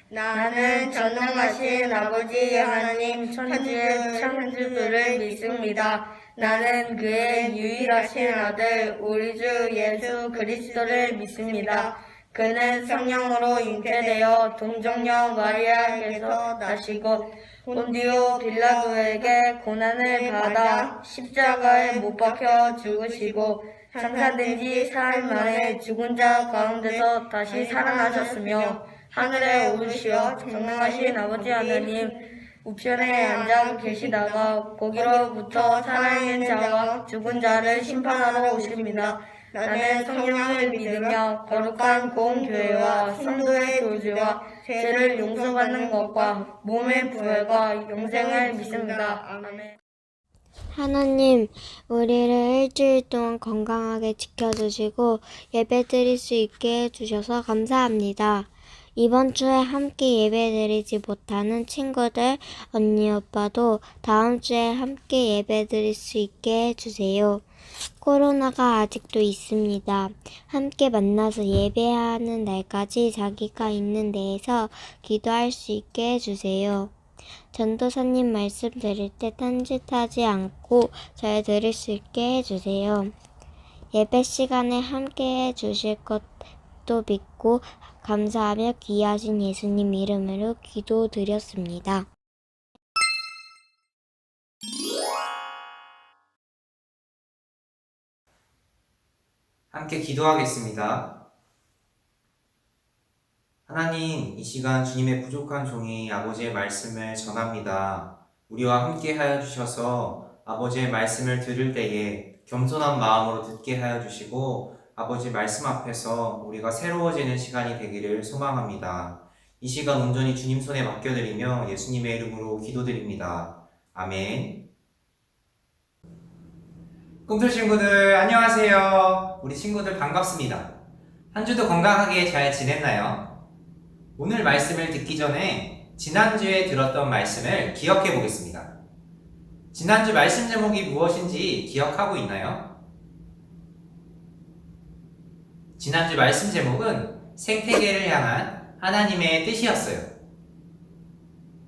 나는 전능하신 아버지 하나님 천지의 창조주를 믿습니다. 나는 그의 유일하신 아들 우리 주 예수 그리스도를 믿습니다. 그는 성령으로 잉태되어 동정녀 마리아에게서 나시고 본디오 빌라도에게 고난을 받아 십자가에 못 박혀 죽으시고 장사된 지 사흘 만에 죽은 자 가운데서 다시 살아나셨으며 하늘에 오르시어 전능하신 아버지 하나님 우편에 앉아 계시다가 거기로부터 살아있는 자와 죽은 자를 심판하러 오십니다. 나는 성령을 믿으며 거룩한 공교회와 성도의 교제와 죄를 용서받는 것과 몸의 부활과 영생을 믿습니다. 아멘. 하나님, 우리를 일주일 동안 건강하게 지켜주시고 예배드릴 수 있게 해주셔서 감사합니다. 이번 주에 함께 예배드리지 못하는 친구들, 언니, 오빠도 다음 주에 함께 예배드릴 수 있게 해주세요. 코로나가 아직도 있습니다. 함께 만나서 예배하는 날까지 자기가 있는 데에서 기도할 수 있게 해주세요. 전도사님 말씀 드릴 때 딴짓하지 않고 잘 들을 수 있게 해주세요. 예배 시간에 함께 해주실 것도 믿고 감사하며 귀하신 예수님 이름으로 기도드렸습니다. 함께 기도하겠습니다. 하나님, 이 시간 주님의 부족한 종이 아버지의 말씀을 전합니다. 우리와 함께 하여 주셔서 아버지의 말씀을 들을 때에 겸손한 마음으로 듣게 하여 주시고 아버지 말씀 앞에서 우리가 새로워지는 시간이 되기를 소망합니다. 이 시간 온전히 주님 손에 맡겨드리며 예수님의 이름으로 기도드립니다. 아멘. 꿈틀 친구들 안녕하세요. 우리 친구들 반갑습니다. 한 주도 건강하게 잘 지냈나요? 오늘 말씀을 듣기 전에 지난주에 들었던 말씀을 기억해 보겠습니다. 지난주 말씀 제목이 무엇인지 기억하고 있나요? 지난주 말씀 제목은 생태계를 향한 하나님의 뜻이었어요.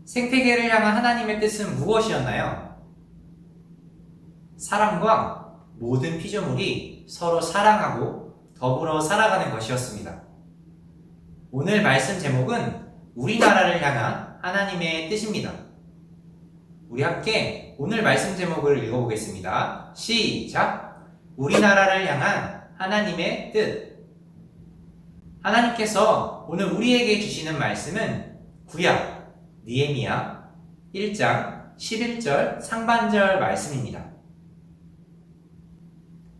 생태계를 향한 하나님의 뜻은 무엇이었나요? 사람과 모든 피조물이 서로 사랑하고 더불어 살아가는 것이었습니다. 오늘 말씀 제목은 우리나라를 향한 하나님의 뜻입니다. 우리 함께 오늘 말씀 제목을 읽어보겠습니다. 시작! 우리나라를 향한 하나님의 뜻. 하나님께서 오늘 우리에게 주시는 말씀은 구약 느헤미야 1장 11절 상반절 말씀입니다.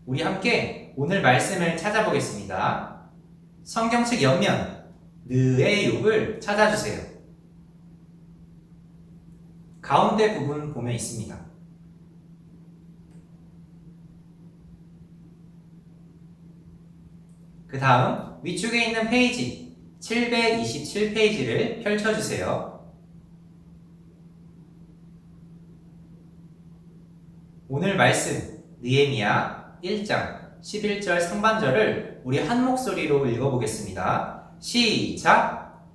우리 함께 오늘 말씀을 찾아보겠습니다. 성경책 옆면 느헤욕을 찾아주세요. 가운데 부분 보면 있습니다. 그 다음 위쪽에 있는 페이지 727페이지를 펼쳐주세요. 오늘 말씀 느헤미야 1장 11절 상반절을 우리 한 목소리로 읽어보겠습니다. 시작!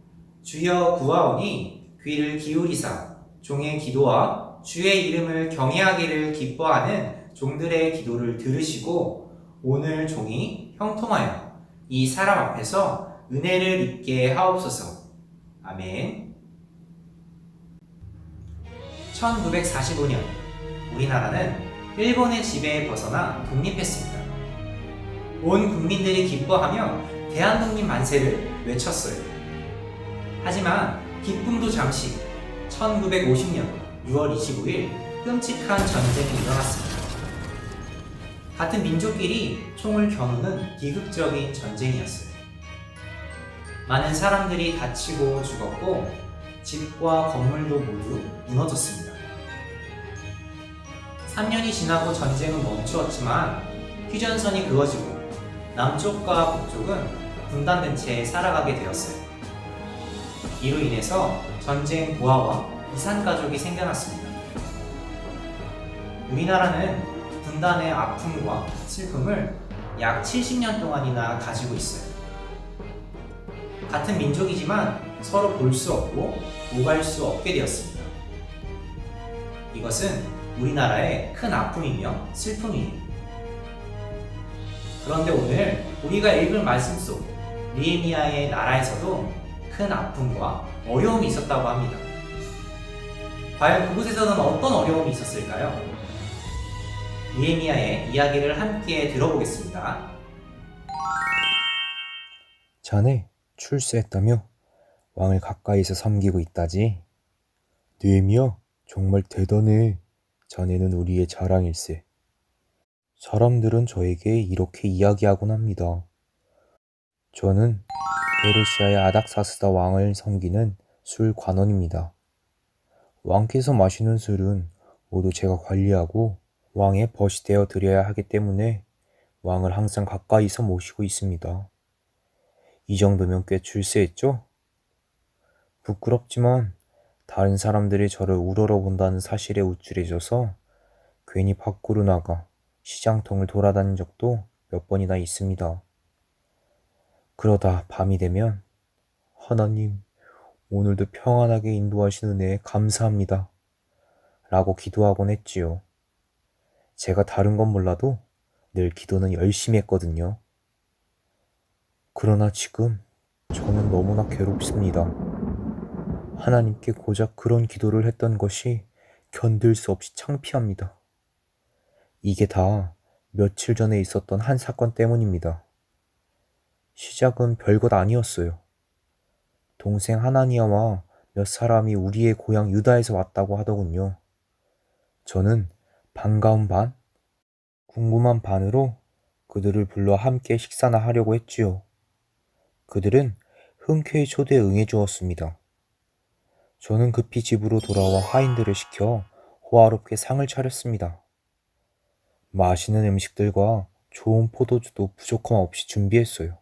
주여 구하오니 귀를 기울이사 종의 기도와 주의 이름을 경외하기를 기뻐하는 종들의 기도를 들으시고 오늘 종이 형통하여 이 사람 앞에서 은혜를 입게 하옵소서. 아멘. 1945년 우리나라는 일본의 지배에 벗어나 독립했습니다. 온 국민들이 기뻐하며 대한독립 만세를 외쳤어요. 하지만 기쁨도 잠시 1950년 6월 25일 끔찍한 전쟁이 일어났습니다. 같은 민족끼리 총을 겨누는 비극적인 전쟁이었어요. 많은 사람들이 다치고 죽었고 집과 건물도 모두 무너졌습니다. 3년이 지나고 전쟁은 멈추었지만 휴전선이 그어지고 남쪽과 북쪽은 분단된 채 살아가게 되었어요. 이로 인해서 전쟁 고아와 이산가족이 생겨났습니다. 우리나라는 분단의 아픔과 슬픔을 약 70년 동안이나 가지고 있어요. 같은 민족이지만 서로 볼 수 없고 오갈 수 없게 되었습니다. 이것은 우리나라의 큰 아픔이며 슬픔이에요. 그런데 오늘 우리가 읽을 말씀 속 느헤미야의 나라에서도 큰 아픔과 어려움이 있었다고 합니다. 과연 그곳에서는 어떤 어려움이 있었을까요? 느헤미야의 이야기를 함께 들어보겠습니다. 자네 출세했다며 왕을 가까이서 섬기고 있다지. 느헤미야, 정말 대단해. 자네는 우리의 자랑일세. 사람들은 저에게 이렇게 이야기하곤 합니다. 저는 페르시아의 아닥사스다 왕을 섬기는 술 관원입니다. 왕께서 마시는 술은 모두 제가 관리하고 왕의 벗이 되어 드려야 하기 때문에 왕을 항상 가까이서 모시고 있습니다. 이 정도면 꽤 출세했죠? 부끄럽지만 다른 사람들이 저를 우러러본다는 사실에 우쭐해져서 괜히 밖으로 나가 시장통을 돌아다닌 적도 몇 번이나 있습니다. 그러다 밤이 되면 하나님, 오늘도 평안하게 인도하신 은혜에 감사합니다. 라고 기도하곤 했지요. 제가 다른 건 몰라도 늘 기도는 열심히 했거든요. 그러나 지금 저는 너무나 괴롭습니다. 하나님께 고작 그런 기도를 했던 것이 견딜 수 없이 창피합니다. 이게 다 며칠 전에 있었던 한 사건 때문입니다. 시작은 별것 아니었어요. 동생 하나니아와 몇 사람이 우리의 고향 유다에서 왔다고 하더군요. 저는 반가운 반, 궁금한 반으로 그들을 불러 함께 식사나 하려고 했지요. 그들은 흔쾌히 초대에 응해주었습니다. 저는 급히 집으로 돌아와 하인들을 시켜 호화롭게 상을 차렸습니다. 맛있는 음식들과 좋은 포도주도 부족함 없이 준비했어요.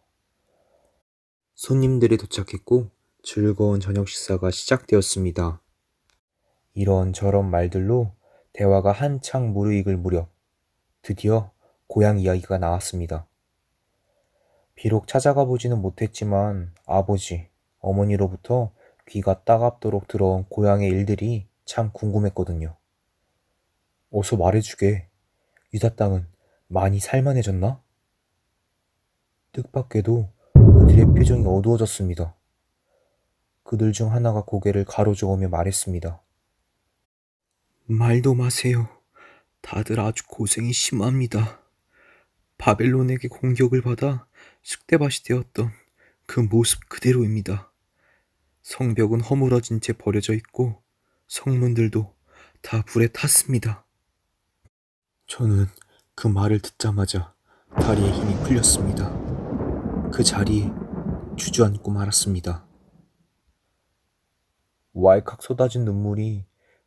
손님들이 도착했고 즐거운 저녁 식사가 시작되었습니다. 이런저런 말들로 대화가 한창 무르익을 무렵 드디어 고향 이야기가 나왔습니다. 비록 찾아가 보지는 못했지만 아버지, 어머니로부터 귀가 따갑도록 들어온 고향의 일들이 참 궁금했거든요. 어서 말해주게. 유다 땅은 많이 살만해졌나? 뜻밖에도 그들의 표정이 어두워졌습니다. 그들 중 하나가 고개를 가로저으며 말했습니다. 말도 마세요. 다들 아주 고생이 심합니다. 바벨론에게 공격을 받아 쑥대밭이 되었던 그 모습 그대로입니다. 성벽은 허물어진 채 버려져 있고 성문들도 다 불에 탔습니다. 저는 그 말을 듣자마자 다리에 힘이 풀렸습니다. 그 자리에 주저앉고 말았습니다. 왈칵 쏟아진 눈물이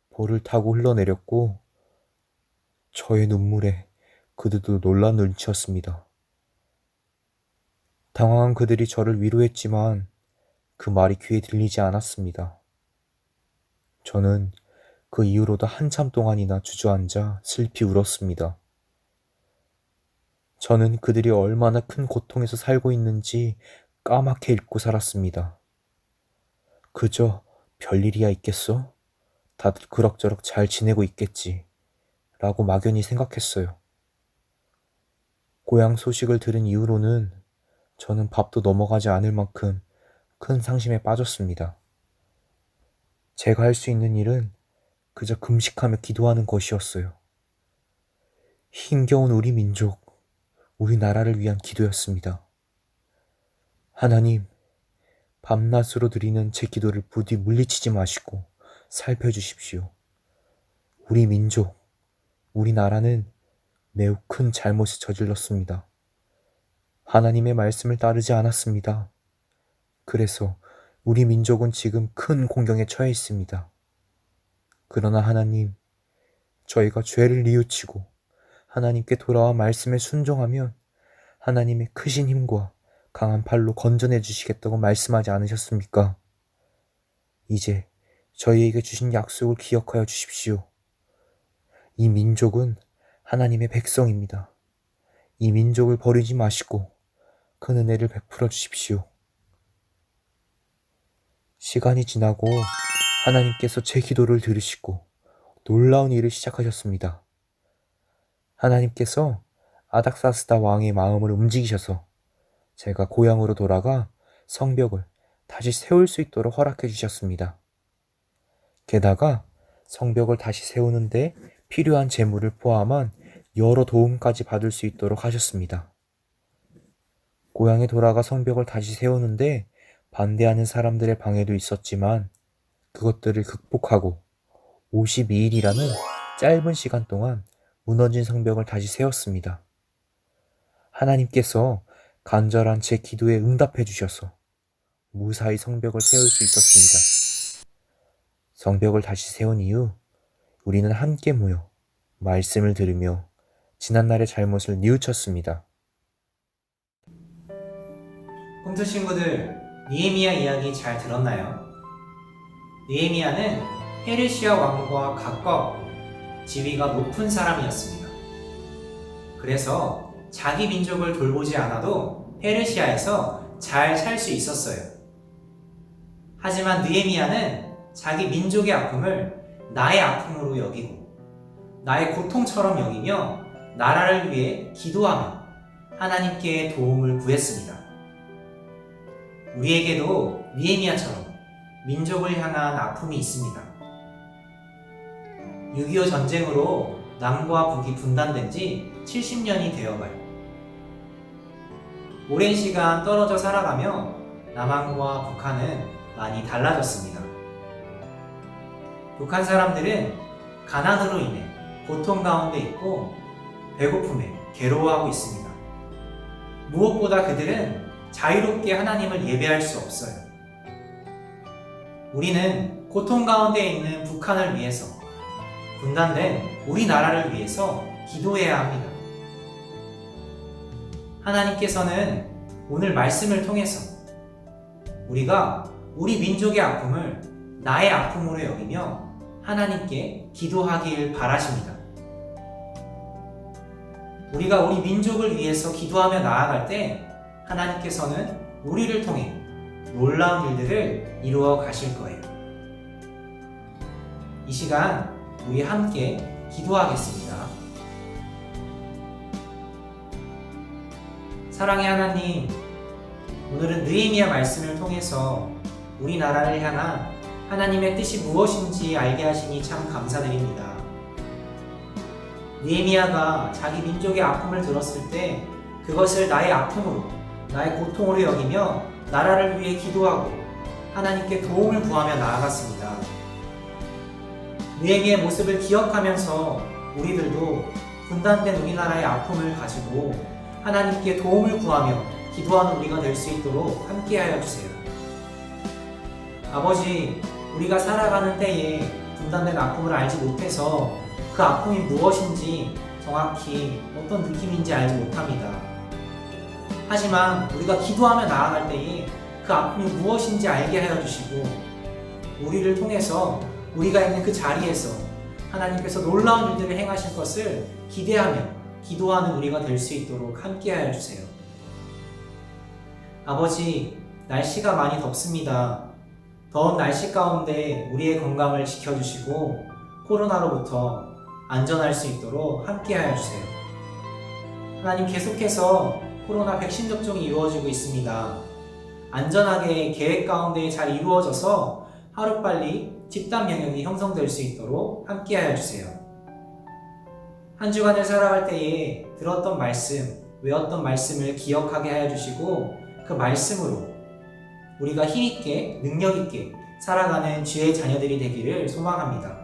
볼을 타고 흘러내렸고 저의 눈물에 그들도 놀란 눈치였습니다. 당황한 그들이 저를 위로했지만 그 말이 귀에 들리지 않았습니다. 저는 그 이후로도 한참 동안이나 주저앉아 슬피 울었습니다. 저는 그들이 얼마나 큰 고통에서 살고 있는지 까맣게 잊고 살았습니다. 그저 별일이야 있겠어? 다들 그럭저럭 잘 지내고 있겠지. 라고 막연히 생각했어요. 고향 소식을 들은 이후로는 저는 밥도 넘어가지 않을 만큼 큰 상심에 빠졌습니다. 제가 할 수 있는 일은 그저 금식하며 기도하는 것이었어요. 힘겨운 우리 민족, 우리나라를 위한 기도였습니다. 하나님, 밤낮으로 드리는 제 기도를 부디 물리치지 마시고 살펴주십시오. 우리 민족, 우리나라는 매우 큰 잘못을 저질렀습니다. 하나님의 말씀을 따르지 않았습니다. 그래서 우리 민족은 지금 큰 공경에 처해 있습니다. 그러나 하나님, 저희가 죄를 뉘우치고 하나님께 돌아와 말씀에 순종하면 하나님의 크신 힘과 강한 팔로 건져내 주시겠다고 말씀하지 않으셨습니까? 이제 저희에게 주신 약속을 기억하여 주십시오. 이 민족은 하나님의 백성입니다. 이 민족을 버리지 마시고 큰 은혜를 베풀어 주십시오. 시간이 지나고 하나님께서 제 기도를 들으시고 놀라운 일을 시작하셨습니다. 하나님께서 아닥사스다 왕의 마음을 움직이셔서 제가 고향으로 돌아가 성벽을 다시 세울 수 있도록 허락해 주셨습니다. 게다가 성벽을 다시 세우는데 필요한 재물을 포함한 여러 도움까지 받을 수 있도록 하셨습니다. 고향에 돌아가 성벽을 다시 세우는데 반대하는 사람들의 방해도 있었지만 그것들을 극복하고 52일이라는 짧은 시간 동안 무너진 성벽을 다시 세웠습니다. 하나님께서 간절한 제 기도에 응답해 주셔서 무사히 성벽을 세울 수 있었습니다. 성벽을 다시 세운 이후 우리는 함께 모여 말씀을 들으며 지난날의 잘못을 뉘우쳤습니다. 홈트 친구들, 느헤미야 이야기 잘 들었나요? 느헤미야는 페르시아 왕과 가까웠고 지위가 높은 사람이었습니다. 그래서 자기 민족을 돌보지 않아도 페르시아에서 잘 살 수 있었어요. 하지만 느헤미야는 자기 민족의 아픔을 나의 아픔으로 여기고 나의 고통처럼 여기며 나라를 위해 기도하며 하나님께 도움을 구했습니다. 우리에게도 느헤미야처럼 민족을 향한 아픔이 있습니다. 6.25 전쟁으로 남과 북이 분단된 지 70년이 되어가요. 오랜 시간 떨어져 살아가며 남한과 북한은 많이 달라졌습니다. 북한 사람들은 가난으로 인해 고통 가운데 있고 배고픔에 괴로워하고 있습니다. 무엇보다 그들은 자유롭게 하나님을 예배할 수 없어요. 우리는 고통 가운데 있는 북한을 위해서, 분단된 우리나라를 위해서 기도해야 합니다. 하나님께서는 오늘 말씀을 통해서 우리가 우리 민족의 아픔을 나의 아픔으로 여기며 하나님께 기도하길 바라십니다. 우리가 우리 민족을 위해서 기도하며 나아갈 때 하나님께서는 우리를 통해 놀라운 일들을 이루어 가실 거예요. 이 시간 우리 함께 기도하겠습니다. 사랑의 하나님, 오늘은 느헤미야 말씀을 통해서 우리나라를 향한 하나님의 뜻이 무엇인지 알게 하시니 참 감사드립니다. 느헤미야가 자기 민족의 아픔을 들었을 때 그것을 나의 아픔으로, 나의 고통으로 여기며 나라를 위해 기도하고 하나님께 도움을 구하며 나아갔습니다. 느헤미야의 모습을 기억하면서 우리들도 분단된 우리나라의 아픔을 가지고 하나님께 도움을 구하며 기도하는 우리가 될 수 있도록 함께하여 주세요. 아버지, 우리가 살아가는 때에 분단된 아픔을 알지 못해서 그 아픔이 무엇인지 정확히 어떤 느낌인지 알지 못합니다. 하지만 우리가 기도하며 나아갈 때에 그 아픔이 무엇인지 알게 하여 주시고 우리를 통해서 우리가 있는 그 자리에서 하나님께서 놀라운 일들을 행하실 것을 기대하며 기도하는 우리가 될 수 있도록 함께하여 주세요. 아버지, 날씨가 많이 덥습니다. 더운 날씨 가운데 우리의 건강을 지켜주시고 코로나로부터 안전할 수 있도록 함께하여 주세요. 하나님, 계속해서 코로나 백신 접종이 이루어지고 있습니다. 안전하게 계획 가운데 잘 이루어져서 하루빨리 집단 면역이 형성될 수 있도록 함께하여 주세요. 한 주간을 살아갈 때에 들었던 말씀, 외웠던 말씀을 기억하게 하여 주시고 그 말씀으로 우리가 힘있게, 능력있게 살아가는 주의 자녀들이 되기를 소망합니다.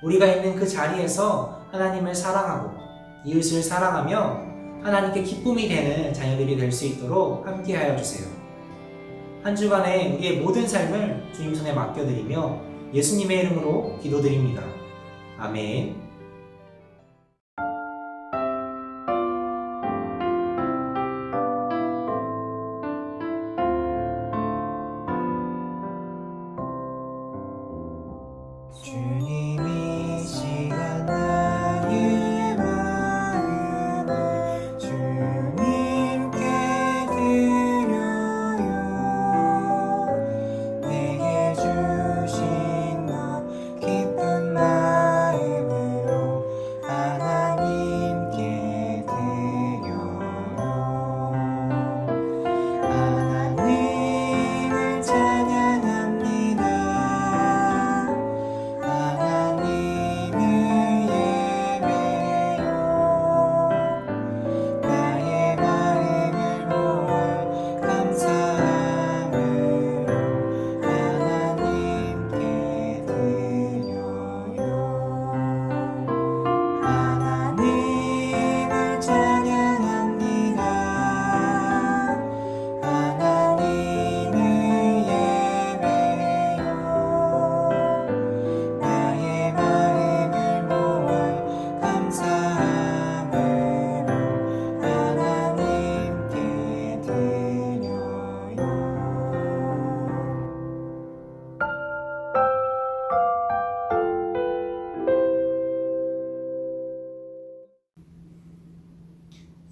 우리가 있는 그 자리에서 하나님을 사랑하고 이웃을 사랑하며 하나님께 기쁨이 되는 자녀들이 될 수 있도록 함께하여 주세요. 한 주간에 우리의 모든 삶을 주님 손에 맡겨드리며 예수님의 이름으로 기도드립니다. 아멘. 주님이 시간 나의 마음을 주님께 드려요. 내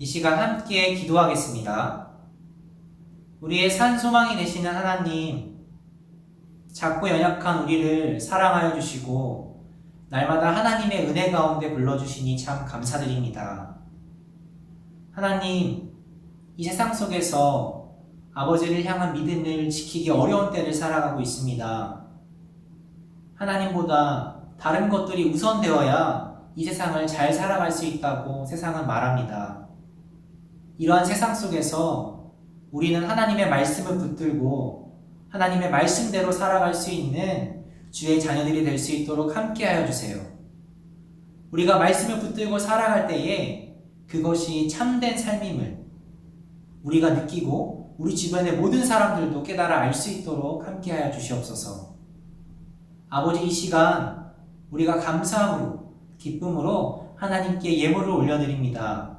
시간 함께 기도하겠습니다. 우리의 산 소망이 되시는 하나님, 작고 연약한 우리를 사랑하여 주시고 날마다 하나님의 은혜 가운데 불러주시니 참 감사드립니다. 하나님, 이 세상 속에서 아버지를 향한 믿음을 지키기 어려운 때를 살아가고 있습니다. 하나님보다 다른 것들이 우선되어야 이 세상을 잘 살아갈 수 있다고 세상은 말합니다. 이러한 세상 속에서 우리는 하나님의 말씀을 붙들고 하나님의 말씀대로 살아갈 수 있는 주의 자녀들이 될 수 있도록 함께하여 주세요. 우리가 말씀을 붙들고 살아갈 때에 그것이 참된 삶임을 우리가 느끼고 우리 주변의 모든 사람들도 깨달아 알 수 있도록 함께하여 주시옵소서. 아버지, 이 시간 우리가 감사함으로 기쁨으로 하나님께 예물을 올려드립니다.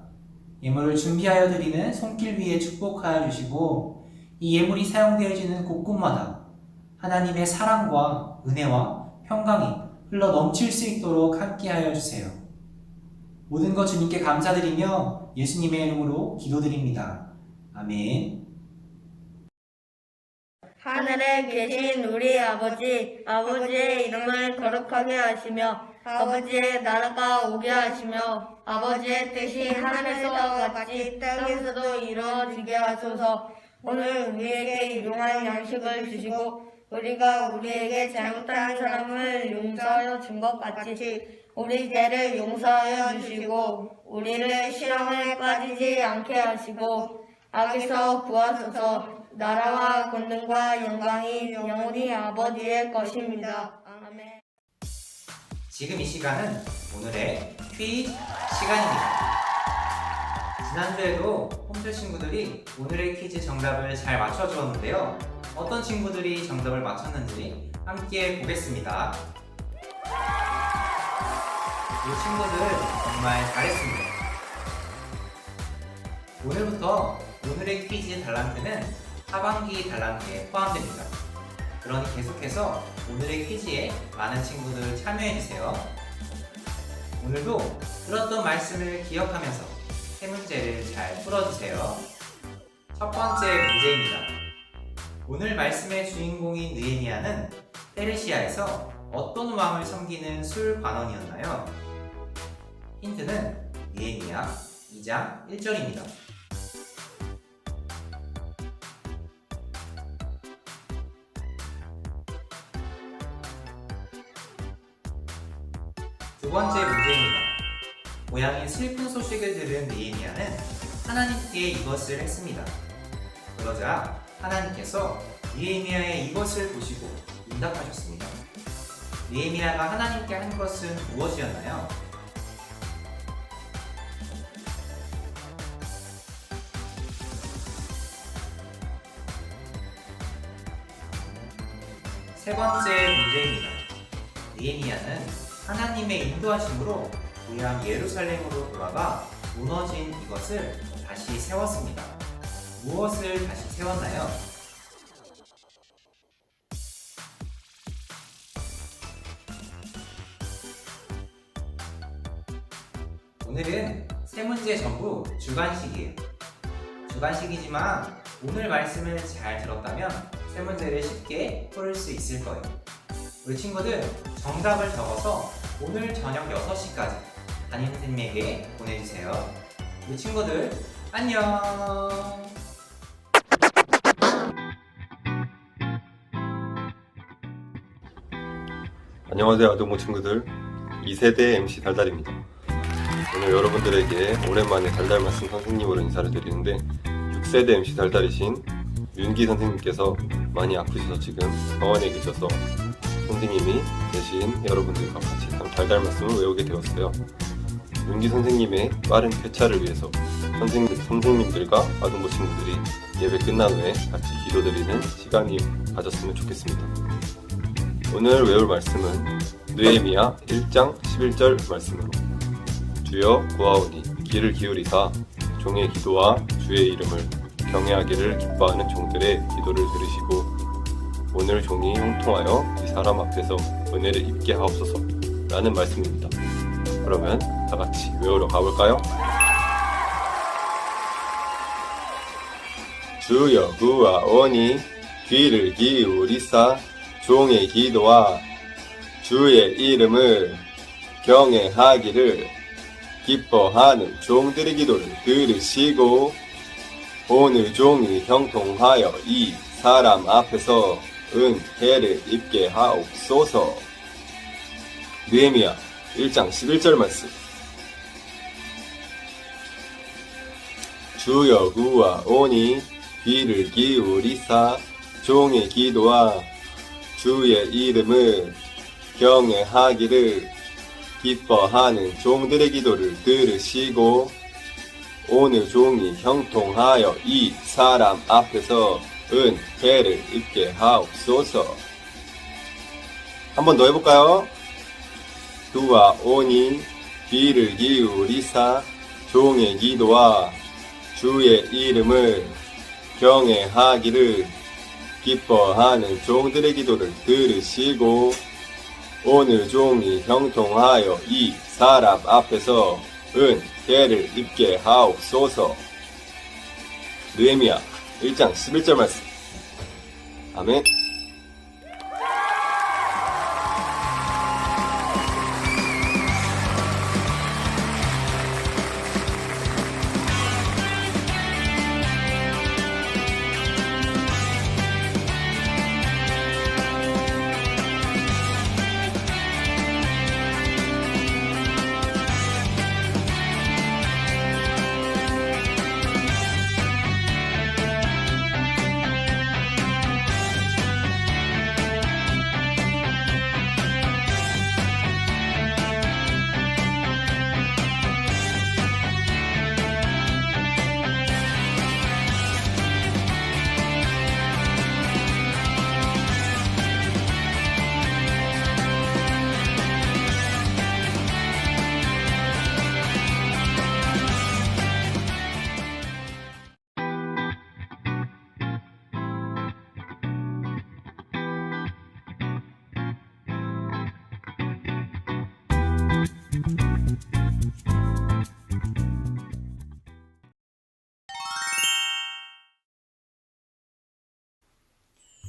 예물을 준비하여 드리는 손길 위에 축복하여 주시고 이 예물이 사용되어지는 곳곳마다 하나님의 사랑과 은혜와 평강이 흘러 넘칠 수 있도록 함께하여 주세요. 모든 것 주님께 감사드리며 예수님의 이름으로 기도드립니다. 아멘. 하늘에 계신 우리 아버지, 아버지의 이름을 거룩하게 하시며 아버지의 나라가 오게 하시며 아버지의 뜻이 하늘에서 같이 땅에서도 이루어지게 하소서. 오늘 우리에게 일용할 양식을 주시고 우리가 우리에게 잘못한 사람을 용서하여 준 것 같이 우리 죄를 용서하여 주시고 우리를 시험에 빠지지 않게 하시고 악에서 구하소서. 나라와 권능과 영광이 영원히 아버지의 것입니다. 아멘. 지금 이 시간은 오늘의 퀴즈 시간입니다. 지난주에도 홈트 친구들이 오늘의 퀴즈 정답을 잘 맞춰주었는데요. 어떤 친구들이 정답을 맞췄는지 함께 보겠습니다. 이 친구들 정말 잘했습니다. 오늘부터 오늘의 퀴즈 달란트는 하반기 달란트에 포함됩니다. 그러니 계속해서 오늘의 퀴즈에 많은 친구들 참여해주세요. 오늘도 들었던 말씀을 기억하면서 세 문제를 잘 풀어주세요. 첫 번째 문제입니다. 오늘 말씀의 주인공인 느헤미야는 페르시아에서 어떤 왕을 섬기는 술관원이었나요? 힌트는 느헤미야 2장 1절입니다. 두 번째 문제입니다. 고향의 슬픈 소식을 들은 느헤미야는 하나님께 이것을 했습니다. 그러자 하나님께서 느헤미야의 이것을 보시고 응답하셨습니다. 느헤미야가 하나님께 한 것은 무엇이었나요? 세 번째 문제입니다. 느헤미야는 하나님의 인도하심으로 고향 예루살렘으로 돌아가 무너진 이것을 다시 세웠습니다. 무엇을 다시 세웠나요? 오늘은 세 문제 전부 주관식이에요. 주관식이지만 오늘 말씀을 잘 들었다면 세 문제를 쉽게 풀을 수 있을 거예요. 우리 친구들 정답을 적어서 오늘 저녁 6시까지 담임선생님에게 보내주세요. 우리 친구들 안녕. 안녕하세요 아동부 친구들, 2세대 MC 달달입니다. 오늘 여러분들에게 오랜만에 달달 말씀 선생님으로 인사를 드리는데 6세대 MC 달달이신 윤기 선생님께서 많이 아프셔서 지금 병원에 계셔서 선생님이 대신 여러분들과 같이 달달 말씀을 외우게 되었어요. 윤기 선생님의 빠른 쾌차를 위해서 선생님들과 아동부 친구들이 예배 끝난 후에 같이 기도드리는 시간이 가졌으면 좋겠습니다. 오늘 외울 말씀은 느헤미야 1장 11절 말씀으로 주여 구하오니 귀를 기울이사 종의 기도와 주의 이름을 경외하기를 기뻐하는 종들의 기도를 들으시고 오늘 종이 형통하여 이 사람 앞에서 은혜를 입게 하옵소서 라는 말씀입니다. 그러면 다같이 외우러 가볼까요? 주여 구하오니 귀를 기울이사 종의 기도와 주의 이름을 경외하기를 기뻐하는 종들의 기도를 들으시고 오늘 종이 형통하여 이 사람 앞에서 은혜를 입게 하옵소서. 느헤미야 1장 11절 말씀. 주여 구하오니 귀를 기울이사 종의 기도와 주의 이름을 경외하기를 기뻐하는 종들의 기도를 들으시고 오늘 종이 형통하여 이 사람 앞에서 은혜를 입게 하옵소서. 한 번 더 해볼까요? 구하오니 귀를 기울이사 종의 기도와 주의 이름을 경외하기를 기뻐하는 종들의 기도를 들으시고 오늘 종이 형통하여 이 사람 앞에서 은혜를 입게 하옵소서. 느헤미야 1장 11절 말씀. 아멘.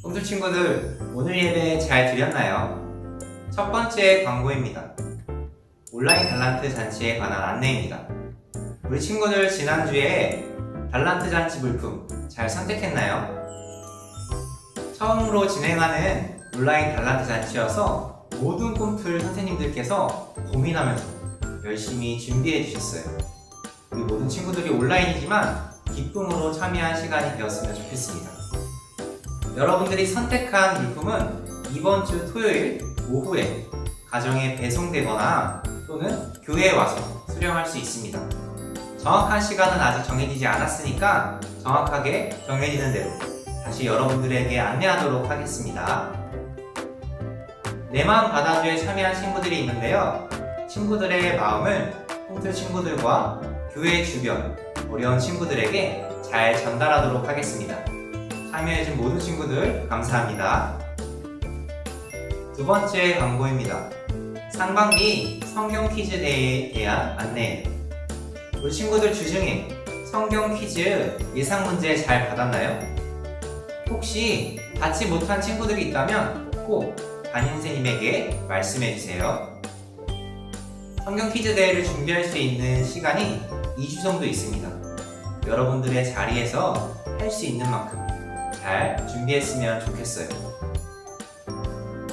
꿈틀 친구들, 오늘 예배 잘 드렸나요? 첫 번째 광고입니다. 온라인 달란트 잔치에 관한 안내입니다. 우리 친구들 지난주에 달란트 잔치 물품 잘 선택했나요? 처음으로 진행하는 온라인 달란트 잔치여서 모든 꿈틀 선생님들께서 고민하면서 열심히 준비해 주셨어요. 우리 모든 친구들이 온라인이지만 기쁨으로 참여한 시간이 되었으면 좋겠습니다. 여러분들이 선택한 물품은 이번 주 토요일 오후에 가정에 배송되거나 또는 교회에 와서 수령할 수 있습니다. 정확한 시간은 아직 정해지지 않았으니까 정확하게 정해지는 대로 다시 여러분들에게 안내하도록 하겠습니다. 내 마음 받아주에 참여한 친구들이 있는데요. 친구들의 마음을 꿈틀 친구들과 교회 주변 어려운 친구들에게 잘 전달하도록 하겠습니다. 참여해준 모든 친구들 감사합니다. 두 번째 광고입니다. 상반기 성경 퀴즈 대회에 대한 안내예요. 우리 친구들 주중에 성경 퀴즈 예상 문제 잘 받았나요? 혹시 받지 못한 친구들이 있다면 꼭 담임 선생님에게 말씀해 주세요. 성경 퀴즈 대회를 준비할 수 있는 시간이 2주 정도 있습니다. 여러분들의 자리에서 할 수 있는 만큼 잘 준비했으면 좋겠어요.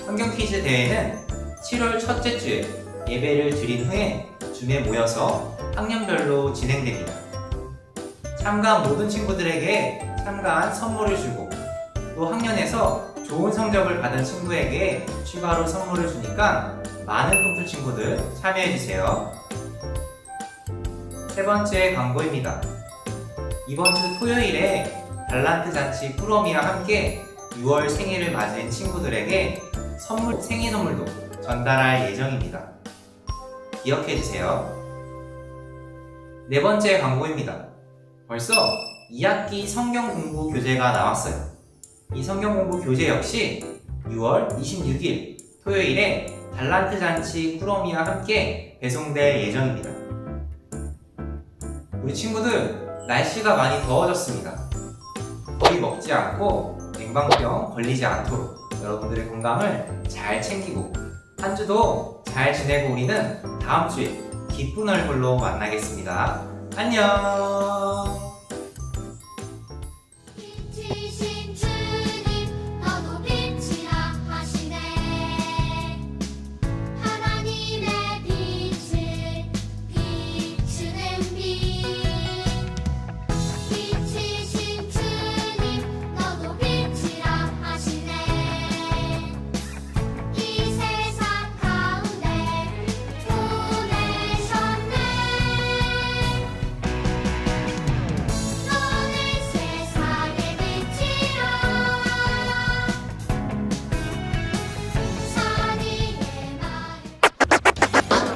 성경 퀴즈 대회는 7월 첫째 주에 예배를 드린 후에 줌에 모여서 학년별로 진행됩니다. 참가한 모든 친구들에게 참가한 선물을 주고 또 학년에서 좋은 성적을 받은 친구에게 추가로 선물을 주니까 많은 꿈틀 친구들 참여해주세요. 세 번째 광고입니다. 이번 주 토요일에 달란트 잔치 꾸러미와 함께 6월 생일을 맞은 친구들에게 생일 선물도 전달할 예정입니다. 기억해주세요. 네 번째 광고입니다. 벌써 2학기 성경 공부 교재가 나왔어요. 이 성경 공부 교재 역시 6월 26일 토요일에 달란트 잔치 꾸러미와 함께 배송될 예정입니다. 우리 친구들 날씨가 많이 더워졌습니다. 거의 먹지 않고 냉방병 걸리지 않도록 여러분들의 건강을 잘 챙기고 한 주도 잘 지내고 우리는 다음 주에 기쁜 얼굴로 만나겠습니다. 안녕. 빛이신 주님 너도 빛이라 하시네 하나님의 빛을 비추는 빛 빛이신 주님 너도 빛이라 하시네 이 세상 가운데 보내셨네 너는 세상의 빛이라 선의의 말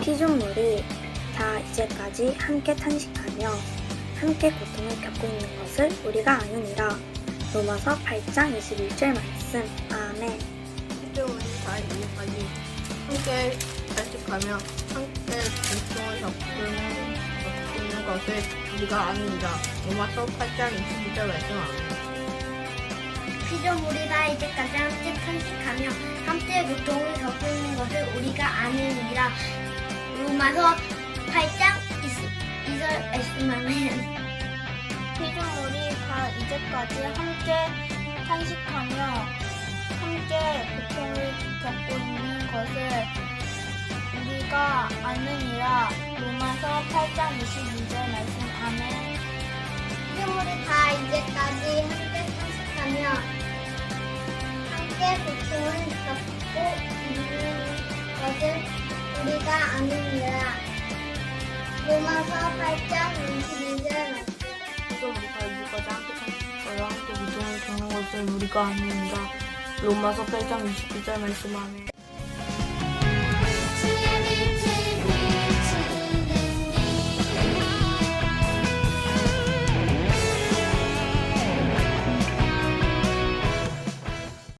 피조물이 다 이제까지 함께 탄식하며 함께 고통을 겪고 있는 것을 우리가 아느니라. 로마서 8장 21절 말씀. 아멘. 피조물이 다 이제까지 함께 단식하며 함께 고통을 겪고 있는 것을 우리가 아닙니다. 로마서 8장 22절 말씀합니다. 피조물이 다 이제까지 함께 탄식하며 함께 고통을 겪고 있는 것을 우리가 아느니라. 로마서 8장 22절 말씀하면 피조물이 다 이제까지 함께 탄식하며 함께 고통을 겪고 있는 것을 우리가 아느니라. 로마서 8장 22절 말씀. 아멘. 피조물이 다 이제까지 함께 탄식하며 함께 고통을 겪고 있는 것을 우리가 아느니라. 로마서 8장 22절 말씀. 피조물이 다 이제까지 함께 탄식하여 함께 고통을 겪는 것을 우리가 아닙니다. 로마서 8장 22절 말씀하면